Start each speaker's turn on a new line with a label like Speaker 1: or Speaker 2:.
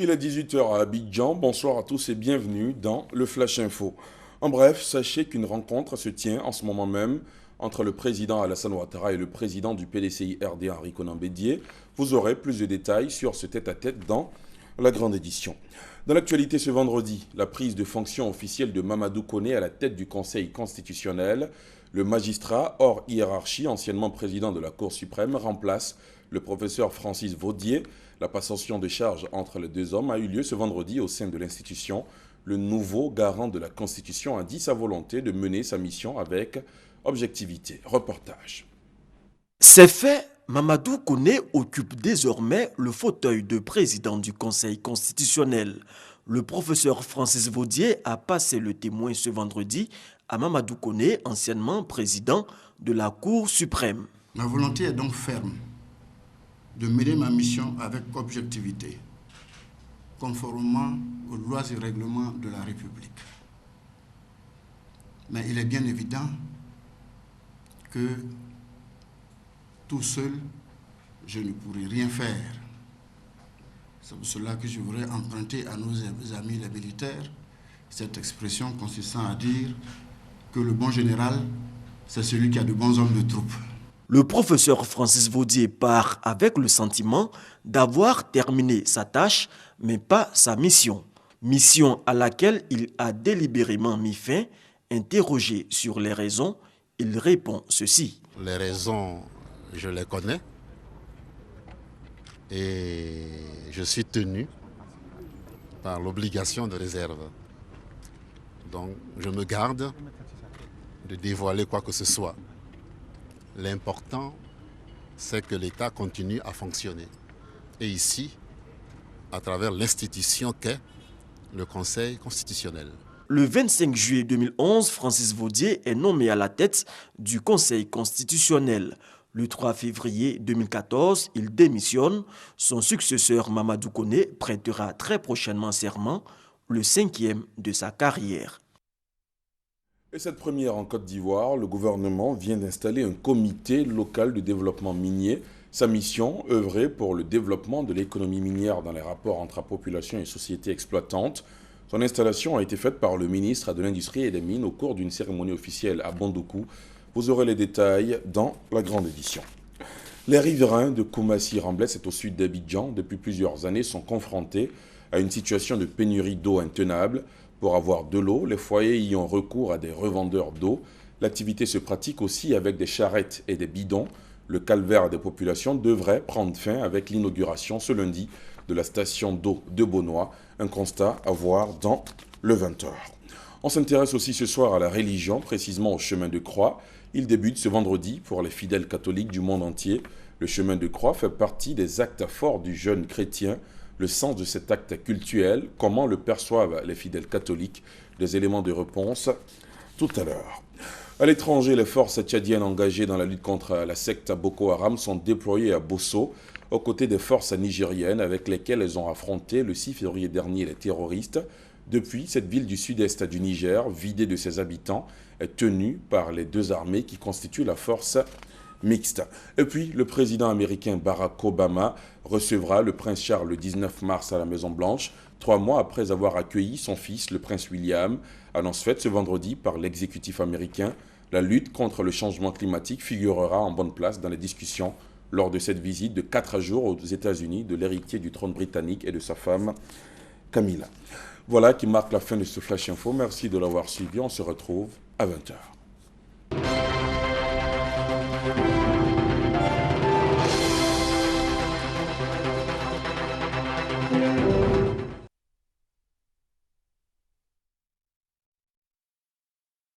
Speaker 1: Il est 18 heures à Abidjan. Bonsoir à tous et bienvenue dans le Flash Info. En bref, sachez qu'une rencontre se tient en ce moment même entre le président Alassane Ouattara et le président du PDCI-RD Henri Konan Bédié. Vous aurez plus de détails sur ce tête-à-tête dans la grande édition. Dans l'actualité ce vendredi, la prise de fonction officielle de Mamadou Koné à la tête du Conseil constitutionnel. Le magistrat hors hiérarchie, anciennement président de la Cour suprême, remplace le professeur Francis Vaudier. La passation de charges entre les deux hommes a eu lieu ce vendredi au sein de l'institution. Le nouveau garant de la Constitution a dit sa volonté de mener sa mission avec objectivité. Reportage.
Speaker 2: C'est fait, Mamadou Koné occupe désormais le fauteuil de président du Conseil constitutionnel. Le professeur Francis Vaudier a passé le témoin ce vendredi à Mamadou Koné, anciennement président de la Cour suprême.
Speaker 3: Ma volonté est donc ferme de mener ma mission avec objectivité, conformément aux lois et règlements de la République. Mais il est bien évident que tout seul, je ne pourrai rien faire. C'est pour cela que je voudrais emprunter à nos amis les militaires cette expression consistant à dire que le bon général, c'est celui qui a de bons hommes de troupe.
Speaker 2: Le professeur Francis Vaudier part avec le sentiment d'avoir terminé sa tâche, mais pas sa mission. Mission à laquelle il a délibérément mis fin. Interrogé sur les raisons, il répond ceci.
Speaker 4: Les raisons, je les connais et je suis tenu par l'obligation de réserve. Donc je me garde de dévoiler quoi que ce soit. L'important, c'est que l'État continue à fonctionner. Et ici, à travers l'institution qu'est le Conseil constitutionnel.
Speaker 2: Le 25 juillet 2011, Francis Vaudier est nommé à la tête du Conseil constitutionnel. Le 3 février 2014, il démissionne. Son successeur Mamadou Koné prêtera très prochainement serment, le 5e de sa carrière.
Speaker 1: Et cette première en Côte d'Ivoire, le gouvernement vient d'installer un comité local de développement minier. Sa mission, œuvrer pour le développement de l'économie minière dans les rapports entre la population et sociétés exploitantes. Son installation a été faite par le ministre de l'Industrie et des Mines au cours d'une cérémonie officielle à Bandoukou. Vous aurez les détails dans la grande édition. Les riverains de Koumassi-Ramblès, c'est au sud d'Abidjan, depuis plusieurs années sont confrontés à une situation de pénurie d'eau intenable. Pour avoir de l'eau, les foyers y ont recours à des revendeurs d'eau. L'activité se pratique aussi avec des charrettes et des bidons. Le calvaire des populations devrait prendre fin avec l'inauguration ce lundi de la station d'eau de Beaunois. Un constat à voir dans le 20h. On s'intéresse aussi ce soir à la religion, précisément au chemin de croix. Il débute ce vendredi pour les fidèles catholiques du monde entier. Le chemin de croix fait partie des actes forts du jeune chrétien. Le sens de cet acte cultuel, comment le perçoivent les fidèles catholiques, des éléments de réponse tout à l'heure. À l'étranger, les forces tchadiennes engagées dans la lutte contre la secte Boko Haram sont déployées à Bosso, aux côtés des forces nigériennes avec lesquelles elles ont affronté le 6 février dernier les terroristes. Depuis, cette ville du sud-est du Niger, vidée de ses habitants, est tenue par les deux armées qui constituent la force mixte. Et puis, le président américain Barack Obama recevra le prince Charles le 19 mars à la Maison-Blanche, 3 mois après avoir accueilli son fils, le prince William. Annonce faite ce vendredi par l'exécutif américain. La lutte contre le changement climatique figurera en bonne place dans les discussions lors de cette visite de 4 jours aux États-Unis de l'héritier du trône britannique et de sa femme Camilla. Voilà qui marque la fin de ce Flash Info. Merci de l'avoir suivi. On se retrouve à 20h.